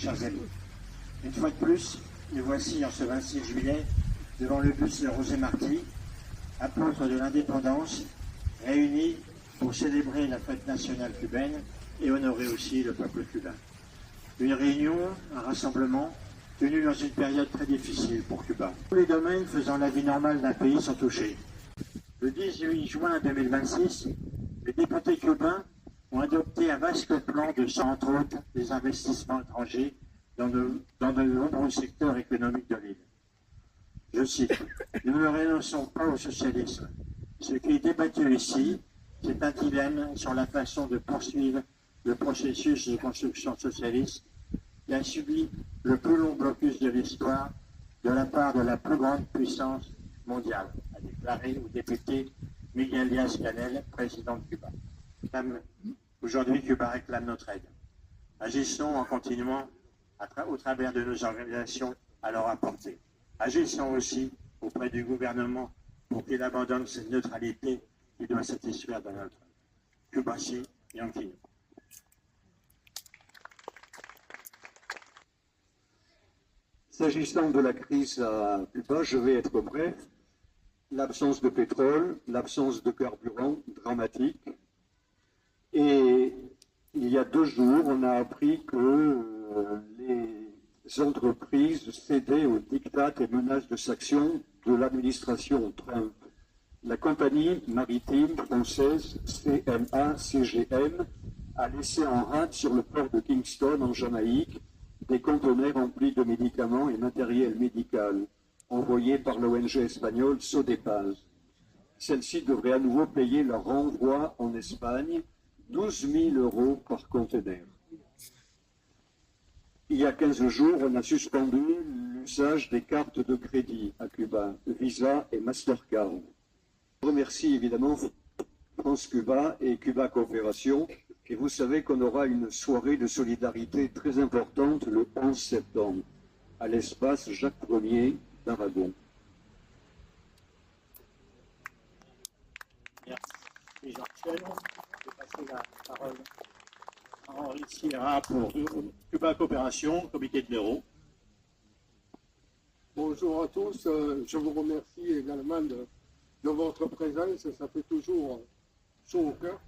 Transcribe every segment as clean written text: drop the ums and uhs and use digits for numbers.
chers amis. Une fois de plus, nous voici en ce 26 juillet devant le bus de José Martí, apôtre de l'indépendance, réunis pour célébrer la fête nationale cubaine et honorer aussi le peuple cubain. Une réunion, un rassemblement, tenu dans une période très difficile pour Cuba. Tous les domaines faisant la vie normale d'un pays sont touchés. Le 18 juin 2026, les députés cubains ont adopté un vaste plan de, entre autres, des investissements étrangers dans de nombreux secteurs économiques de l'île. Je cite, « Nous ne renonçons pas au socialisme. Ce qui est débattu ici, c'est un dilemme sur la façon de poursuivre le processus de construction socialiste qui a subi le plus long blocus de l'histoire de la part de la plus grande puissance mondiale, a déclaré au député Miguel Díaz-Canel, président de Cuba. Aujourd'hui, Cuba réclame notre aide. Agissons en continuant au travers de nos organisations à leur apporter. Agissons aussi auprès du gouvernement pour qu'il abandonne cette neutralité qui doit satisfaire dans notre Cuba-ci et en Chine. S'agissant de la crise à Cuba, je vais être bref. L'absence de pétrole, l'absence de carburant dramatique. Et il y a 2 jours, on a appris que les entreprises cédaient aux diktats et menaces de sanctions de l'administration Trump. La compagnie maritime française CMA-CGM a laissé en rade sur le port de Kingston en Jamaïque des conteneurs remplis de médicaments et matériel médical envoyés par l'ONG espagnole Sodepaz. Celle-ci devrait à nouveau payer leur renvoi en Espagne 12 000 € par conteneur. Il y a 15 jours, on a suspendu l'usage des cartes de crédit à Cuba, Visa et Mastercard. Je remercie évidemment France-Cuba et Cuba Coopération. Et vous savez qu'on aura une soirée de solidarité très importante le 11 septembre à l'espace Jacques Ier d'Aragon. Merci Jean-Michel. Je vais passer la parole à Henri Sierra pour Cuba Coopération, comité de l'Euro. Bonjour à tous, je vous remercie également de votre présence, ça fait toujours chaud au cœur.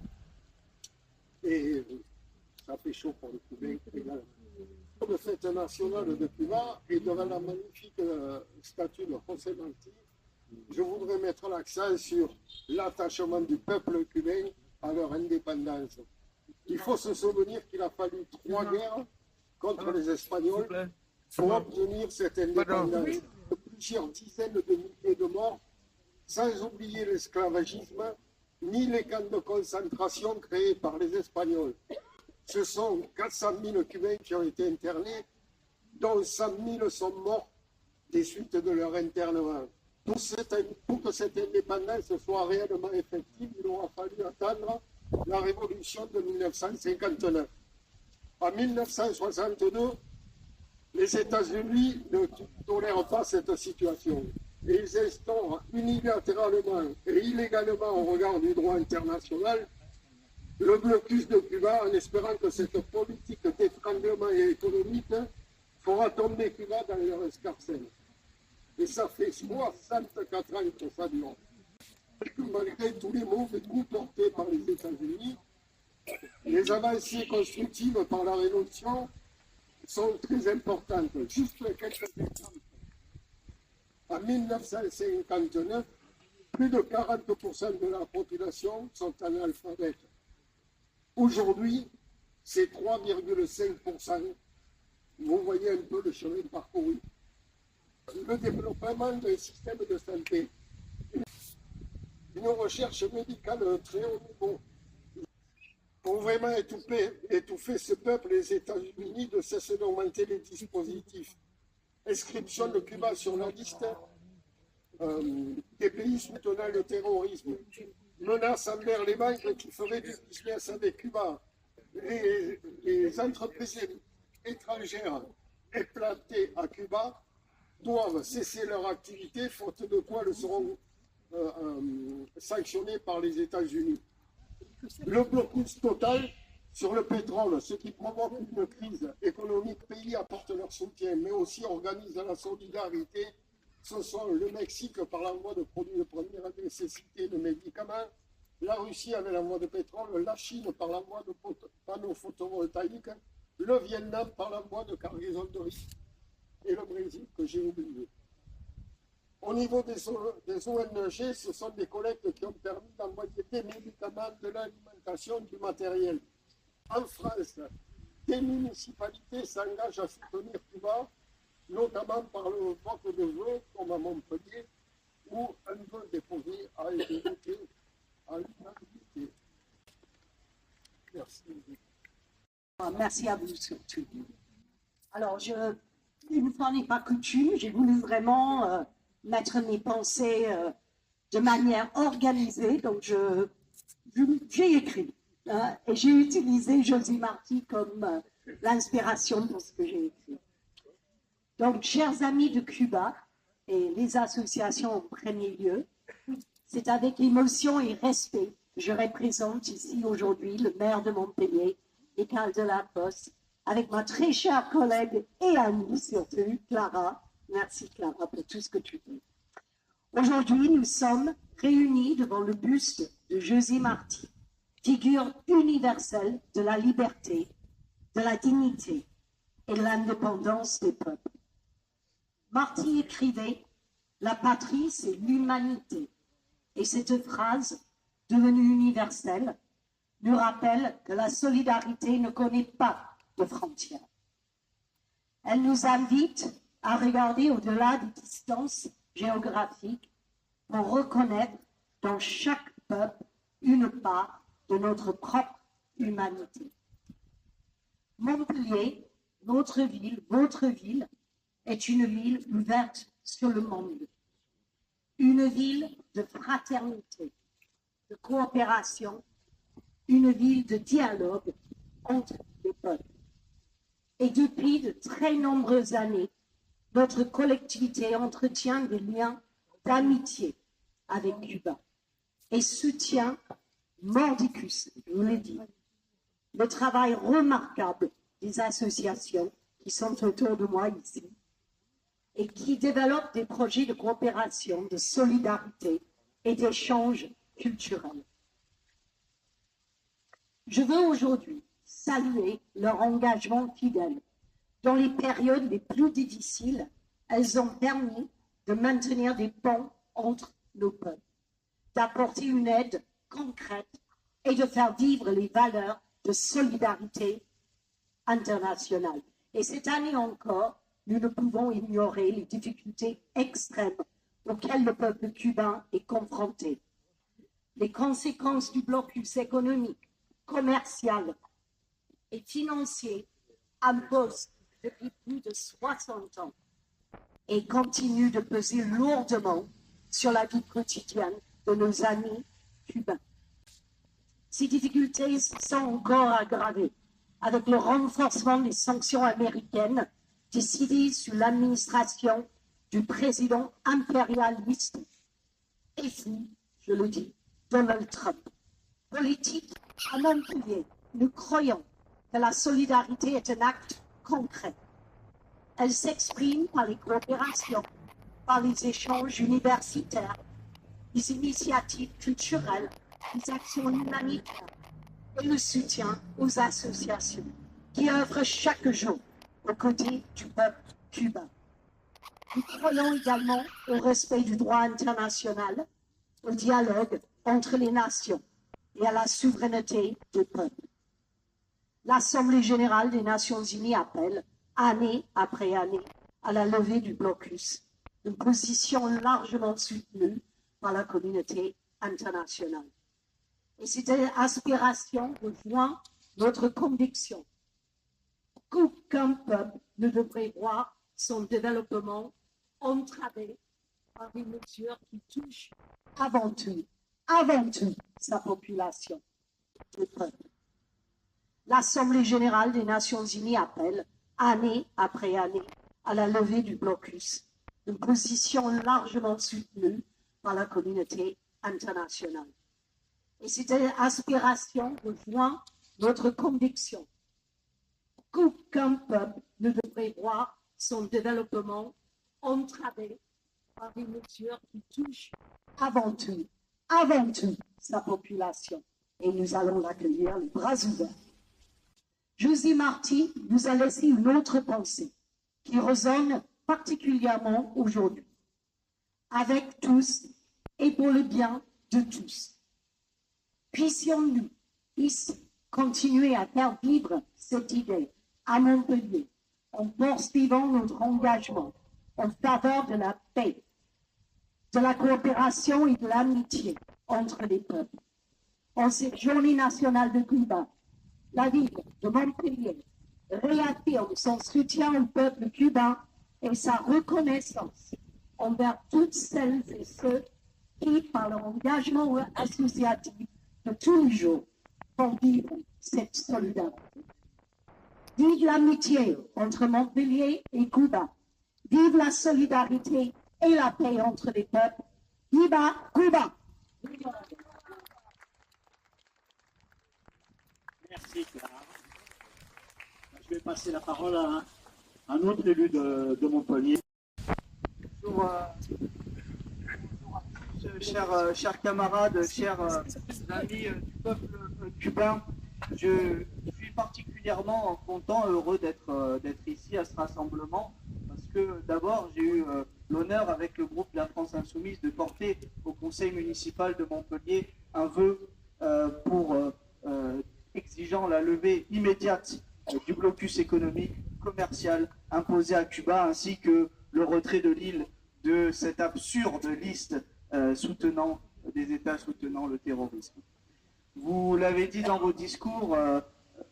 Et ça fait chaud pour le Cubain également. La fête nationale de Cuba et devant la magnifique statue de José Martí, je voudrais mettre l'accent sur l'attachement du peuple cubain à leur indépendance. Il faut se souvenir qu'il a fallu 3 guerres contre les Espagnols pour obtenir cette indépendance. Plusieurs dizaines de milliers de morts, sans oublier l'esclavagisme, ni les camps de concentration créés par les Espagnols. Ce sont 400 000 Cubains qui ont été internés, dont 100 000 sont morts des suites de leur internement. Pour que cette indépendance soit réellement effective, il aura fallu attendre la révolution de 1959. En 1962, les États-Unis ne tolèrent pas cette situation. Et ils instaurent unilatéralement et illégalement au regard du droit international le blocus de Cuba en espérant que cette politique d'étranglement économique fera tomber Cuba dans leur escarcelle. Et ça fait 64 ans que ça dure. Malgré tous les mauvais coups portés par les États-Unis, les avancées constructives par la Révolution sont très importantes. Juste quelques exemples. En 1959, plus de 40% de la population sont analphabètes. Aujourd'hui, c'est 3,5%. Vous voyez un peu le chemin parcouru. Le développement d'un système de santé. Une recherche médicale de très haut niveau. Pour vraiment étouffer ce peuple, les États-Unis ne cessent d'augmenter les dispositifs. Inscription de Cuba sur la liste des pays soutenant le terrorisme. Menace envers les banques qui feraient du business avec Cuba. Les entreprises étrangères implantées à Cuba doivent cesser leur activité, faute de quoi elles seront sanctionnées par les États-Unis. Le blocus total Sur le pétrole, ceux qui provoquent une crise économique pays apportent leur soutien, mais aussi organisent la solidarité. Ce sont le Mexique par l'envoi de produits de première nécessité, de médicaments, la Russie avec l'envoi de pétrole, la Chine par l'envoi de panneaux photovoltaïques, le Vietnam par l'envoi de cargaisons de riz, et le Brésil que j'ai oublié. Au niveau des ONG, ce sont des collectes qui ont permis d'envoyer des médicaments, de l'alimentation, du matériel. En France, des municipalités s'engagent à soutenir Cuba, notamment par le vote de vœux, comme à Montpellier, où un vœu déposé a été voté à l'unanimité. Merci. Merci à vous surtout. Alors, une fois n'est pas coutume, j'ai voulu vraiment mettre mes pensées de manière organisée, donc j'ai écrit. Et j'ai utilisé José Marti comme l'inspiration pour ce que j'ai écrit. Donc, chers amis de Cuba et les associations en premier lieu, c'est avec émotion et respect que je représente ici aujourd'hui le maire de Montpellier, Michael Delafosse, avec ma très chère collègue et amie surtout, Clara. Merci Clara pour tout ce que tu fais. Aujourd'hui, nous sommes réunis devant le buste de José Marti, figure universelle de la liberté, de la dignité et de l'indépendance des peuples. Marti écrivait « La patrie, c'est l'humanité ». Et cette phrase, devenue universelle, nous rappelle que la solidarité ne connaît pas de frontières. Elle nous invite à regarder au-delà des distances géographiques pour reconnaître dans chaque peuple une part de notre propre humanité. Montpellier, notre ville, votre ville, est une ville ouverte sur le monde. Une ville de fraternité, de coopération, une ville de dialogue entre les peuples. Et depuis de très nombreuses années, notre collectivité entretient des liens d'amitié avec Cuba et soutient mordicus, je vous l'ai dit, le travail remarquable des associations qui sont autour de moi ici et qui développent des projets de coopération, de solidarité et d'échange culturel. Je veux aujourd'hui saluer leur engagement fidèle. Dans les périodes les plus difficiles, elles ont permis de maintenir des ponts entre nos peuples, d'apporter une aide concrète et de faire vivre les valeurs de solidarité internationale. Et cette année encore, nous ne pouvons ignorer les difficultés extrêmes auxquelles le peuple cubain est confronté. Les conséquences du blocus économique, commercial et financier imposent depuis plus de 60 ans et continuent de peser lourdement sur la vie quotidienne de nos amis cubains. Ces difficultés sont encore aggravées avec le renforcement des sanctions américaines décidées sous l'administration du président impérialiste et fou, je le dis, Donald Trump. Politique à Montpellier, nous croyons que la solidarité est un acte concret. Elle s'exprime par les coopérations, par les échanges universitaires, les initiatives culturelles, les actions humanitaires et le soutien aux associations qui œuvrent chaque jour aux côtés du peuple cubain. Nous croyons également au respect du droit international, au dialogue entre les nations et à la souveraineté des peuples. L'Assemblée générale des Nations unies appelle, année après année, à la levée du blocus, une position largement soutenue par la communauté internationale. Et cette aspiration rejoint notre conviction qu'aucun peuple ne devrait voir son développement entravé par des mesures qui touchent avant tout sa population, le peuple. L'Assemblée générale des Nations unies appelle, année après année, à la levée du blocus, une position largement soutenue par la communauté internationale. Et cette aspiration rejoint notre conviction qu'aucun peuple ne devrait voir son développement entravé par des mesures qui touchent avant tout sa population. Et nous allons l'accueillir les bras ouverts. José Marti nous a laissé une autre pensée qui résonne particulièrement aujourd'hui. Avec tous et pour le bien de tous. Puissions-nous ici continuer à faire vivre cette idée à Montpellier en poursuivant notre engagement en faveur de la paix, de la coopération et de l'amitié entre les peuples. En cette journée nationale de Cuba, la ville de Montpellier réaffirme son soutien au peuple cubain et sa reconnaissance envers toutes celles et ceux qui, par leur engagement associatif de tous les jours, font vivre cette solidarité. Vive l'amitié entre Montpellier et Cuba. Vive la solidarité et la paix entre les peuples. Viva Cuba! Merci Clara. Je vais passer la parole à un autre élu de Montpellier. Bonjour, chers camarades, chers amis du peuple cubain. Je suis particulièrement content, heureux d'être ici à ce rassemblement, parce que d'abord j'ai eu l'honneur avec le groupe de la France Insoumise de porter au conseil municipal de Montpellier un vœu exigeant la levée immédiate du blocus économique, commercial imposé à Cuba, ainsi que le retrait de l'île de cette absurde liste des États soutenant le terrorisme. Vous l'avez dit dans vos discours,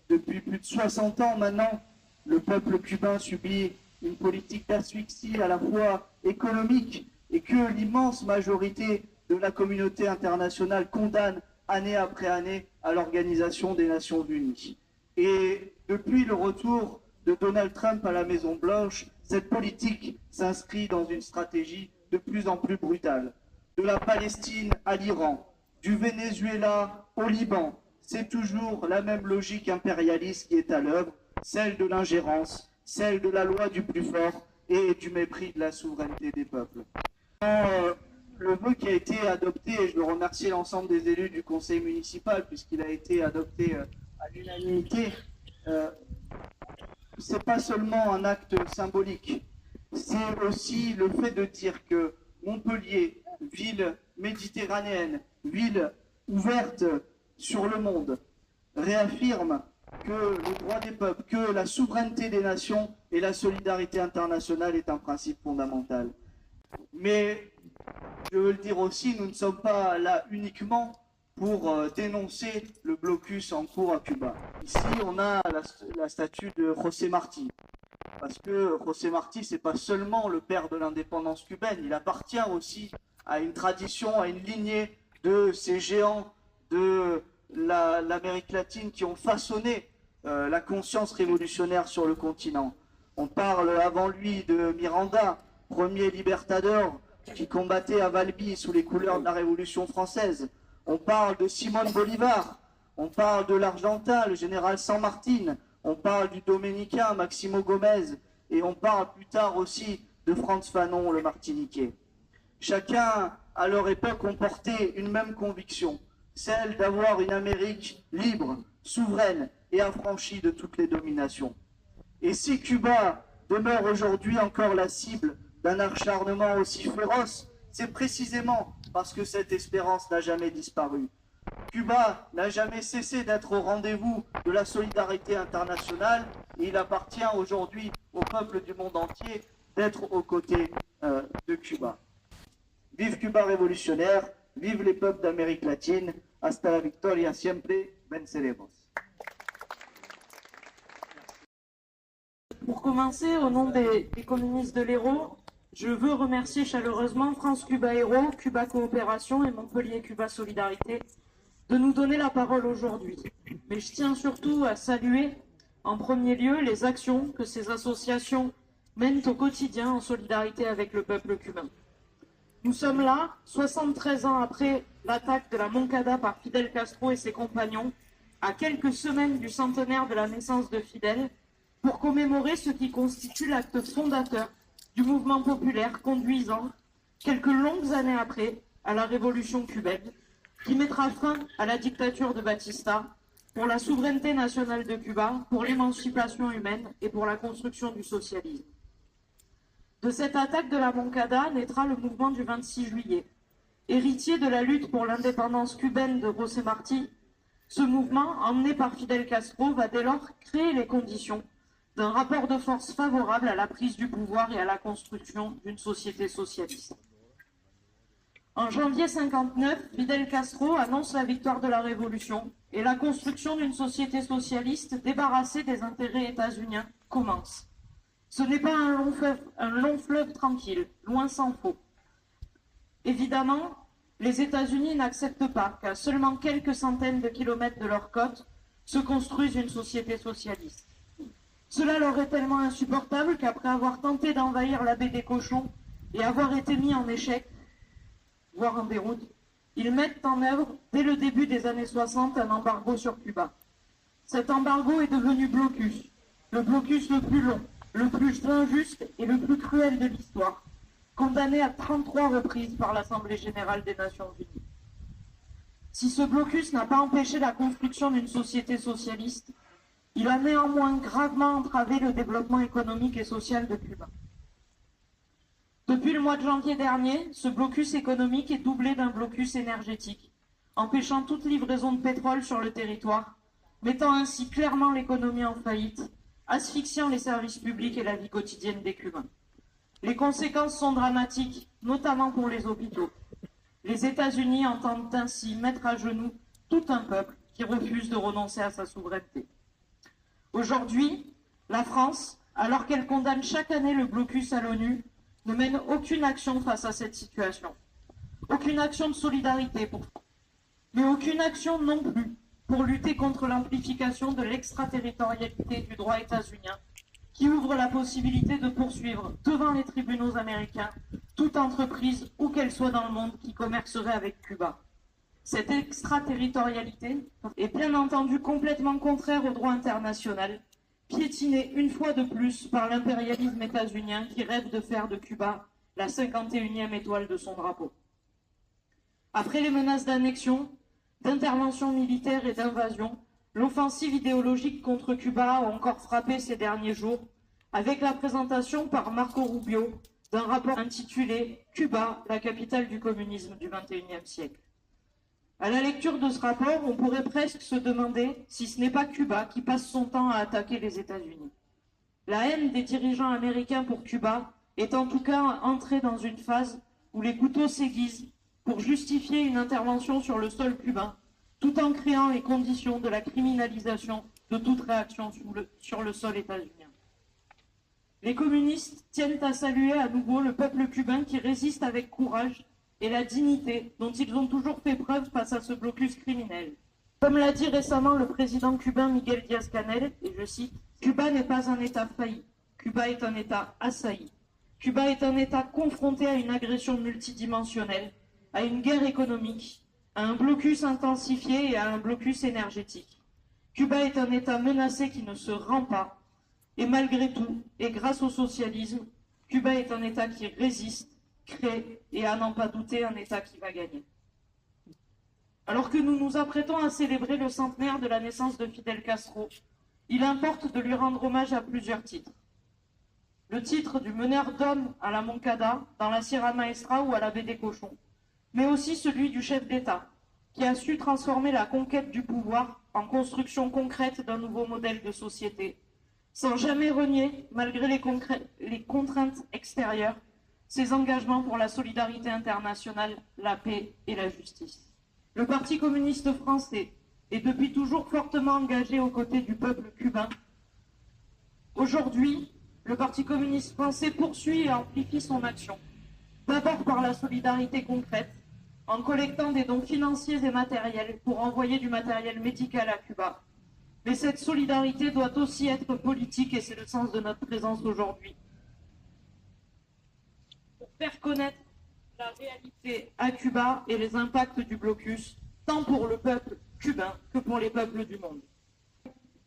depuis plus de 60 ans maintenant, le peuple cubain subit une politique d'asphyxie à la fois économique et que l'immense majorité de la communauté internationale condamne année après année à l'Organisation des Nations Unies. Et depuis le retour de Donald Trump à la Maison-Blanche, cette politique s'inscrit dans une stratégie de plus en plus brutale. De la Palestine à l'Iran, du Venezuela au Liban, c'est toujours la même logique impérialiste qui est à l'œuvre, celle de l'ingérence, celle de la loi du plus fort et du mépris de la souveraineté des peuples. Le vœu qui a été adopté, et je veux remercier l'ensemble des élus du conseil municipal puisqu'il a été adopté à l'unanimité, c'est pas seulement un acte symbolique, c'est aussi le fait de dire que Montpellier, ville méditerranéenne, ville ouverte sur le monde, réaffirme que le droit des peuples, que la souveraineté des nations et la solidarité internationale est un principe fondamental. Mais, je veux le dire aussi, nous ne sommes pas là uniquement pour dénoncer le blocus en cours à Cuba. Ici, on a la statue de José Marti. Parce que José Marti, c'est pas seulement le père de l'indépendance cubaine, il appartient aussi à une tradition, à une lignée de ces géants de l'Amérique latine qui ont façonné la conscience révolutionnaire sur le continent. On parle avant lui de Miranda, premier libertador qui combattait à Valby sous les couleurs de la Révolution française. On parle de Simón Bolívar, on parle de l'Argentin, le général San Martín, on parle du Dominicain Maximo Gómez, et on parle plus tard aussi de Frantz Fanon, le Martiniquais. Chacun, à leur époque, ont porté une même conviction, celle d'avoir une Amérique libre, souveraine et affranchie de toutes les dominations. Et si Cuba demeure aujourd'hui encore la cible d'un acharnement aussi féroce, c'est précisément parce que cette espérance n'a jamais disparu. Cuba n'a jamais cessé d'être au rendez-vous de la solidarité internationale et il appartient aujourd'hui au peuple du monde entier d'être aux côtés de Cuba. Vive Cuba révolutionnaire, vive les peuples d'Amérique latine, hasta la victoria siempre, venceremos. Pour commencer, au nom des communistes de l'Hérault, je veux remercier chaleureusement France Cuba Hérault, Cuba Coopération et Montpellier Cuba Solidarité de nous donner la parole aujourd'hui. Mais je tiens surtout à saluer en premier lieu les actions que ces associations mènent au quotidien en solidarité avec le peuple cubain. Nous sommes là, 73 ans après l'attaque de la Moncada par Fidel Castro et ses compagnons, à quelques semaines du centenaire de la naissance de Fidel, pour commémorer ce qui constitue l'acte fondateur du mouvement populaire conduisant, quelques longues années après, à la révolution cubaine, qui mettra fin à la dictature de Batista, pour la souveraineté nationale de Cuba, pour l'émancipation humaine et pour la construction du socialisme. De cette attaque de la Moncada naîtra le mouvement du 26 juillet. Héritier de la lutte pour l'indépendance cubaine de José Martí, ce mouvement, emmené par Fidel Castro, va dès lors créer les conditions d'un rapport de force favorable à la prise du pouvoir et à la construction d'une société socialiste. En janvier 1959, Fidel Castro annonce la victoire de la Révolution et la construction d'une société socialiste débarrassée des intérêts états-uniens commence. Ce n'est pas un long fleuve tranquille, loin s'en faut. Évidemment, les États-Unis n'acceptent pas qu'à seulement quelques centaines de kilomètres de leur côte se construise une société socialiste. Cela leur est tellement insupportable qu'après avoir tenté d'envahir la baie des Cochons et avoir été mis en échec, voire en déroute, ils mettent en œuvre, dès le début des années 60, un embargo sur Cuba. Cet embargo est devenu blocus, le blocus le plus long, le plus injuste et le plus cruel de l'histoire, condamné à 33 reprises par l'Assemblée générale des Nations unies. Si ce blocus n'a pas empêché la construction d'une société socialiste, il a néanmoins gravement entravé le développement économique et social de Cuba. Depuis le mois de janvier dernier, ce blocus économique est doublé d'un blocus énergétique, empêchant toute livraison de pétrole sur le territoire, mettant ainsi clairement l'économie en faillite, asphyxiant les services publics et la vie quotidienne des Cubains. Les conséquences sont dramatiques, notamment pour les hôpitaux. Les États-Unis entendent ainsi mettre à genoux tout un peuple qui refuse de renoncer à sa souveraineté. Aujourd'hui, la France, alors qu'elle condamne chaque année le blocus à l'ONU, ne mène aucune action face à cette situation. Aucune action de solidarité, mais aucune action non plus pour lutter contre l'amplification de l'extraterritorialité du droit états-unien, qui ouvre la possibilité de poursuivre devant les tribunaux américains toute entreprise, où qu'elle soit dans le monde, qui commercerait avec Cuba. Cette extraterritorialité est bien entendu complètement contraire au droit international, piétinée une fois de plus par l'impérialisme états-unien qui rêve de faire de Cuba la 51e étoile de son drapeau. Après les menaces d'annexion, d'intervention militaire et d'invasion, l'offensive idéologique contre Cuba a encore frappé ces derniers jours, avec la présentation par Marco Rubio d'un rapport intitulé « Cuba, la capitale du communisme du XXIe siècle ». À la lecture de ce rapport, on pourrait presque se demander si ce n'est pas Cuba qui passe son temps à attaquer les États-Unis. La haine des dirigeants américains pour Cuba est en tout cas entrée dans une phase où les couteaux s'aiguisent pour justifier une intervention sur le sol cubain, tout en créant les conditions de la criminalisation de toute réaction sur le sol états-unien. Les communistes tiennent à saluer à nouveau le peuple cubain qui résiste avec courage et la dignité dont ils ont toujours fait preuve face à ce blocus criminel. Comme l'a dit récemment le président cubain Miguel Díaz-Canel, et je cite, « Cuba n'est pas un État failli, Cuba est un État assailli. Cuba est un État confronté à une agression multidimensionnelle, à une guerre économique, à un blocus intensifié et à un blocus énergétique. Cuba est un État menacé qui ne se rend pas, et malgré tout, et grâce au socialisme, Cuba est un État qui résiste, crée et à n'en pas douter un État qui va gagner. » Alors que nous nous apprêtons à célébrer le centenaire de la naissance de Fidel Castro, il importe de lui rendre hommage à plusieurs titres. Le titre du meneur d'hommes à la Moncada, dans la Sierra Maestra ou à la baie des Cochons, mais aussi celui du chef d'État, qui a su transformer la conquête du pouvoir en construction concrète d'un nouveau modèle de société, sans jamais renier, malgré les contraintes extérieures, ses engagements pour la solidarité internationale, la paix et la justice. Le Parti communiste français est depuis toujours fortement engagé aux côtés du peuple cubain. Aujourd'hui, le Parti communiste français poursuit et amplifie son action, d'abord par la solidarité concrète, en collectant des dons financiers et matériels pour envoyer du matériel médical à Cuba. Mais cette solidarité doit aussi être politique et c'est le sens de notre présence aujourd'hui. Pour faire connaître la réalité à Cuba et les impacts du blocus, tant pour le peuple cubains que pour les peuples du monde.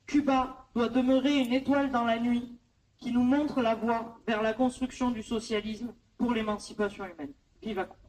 Cuba doit demeurer une étoile dans la nuit qui nous montre la voie vers la construction du socialisme pour l'émancipation humaine. Viva Cuba!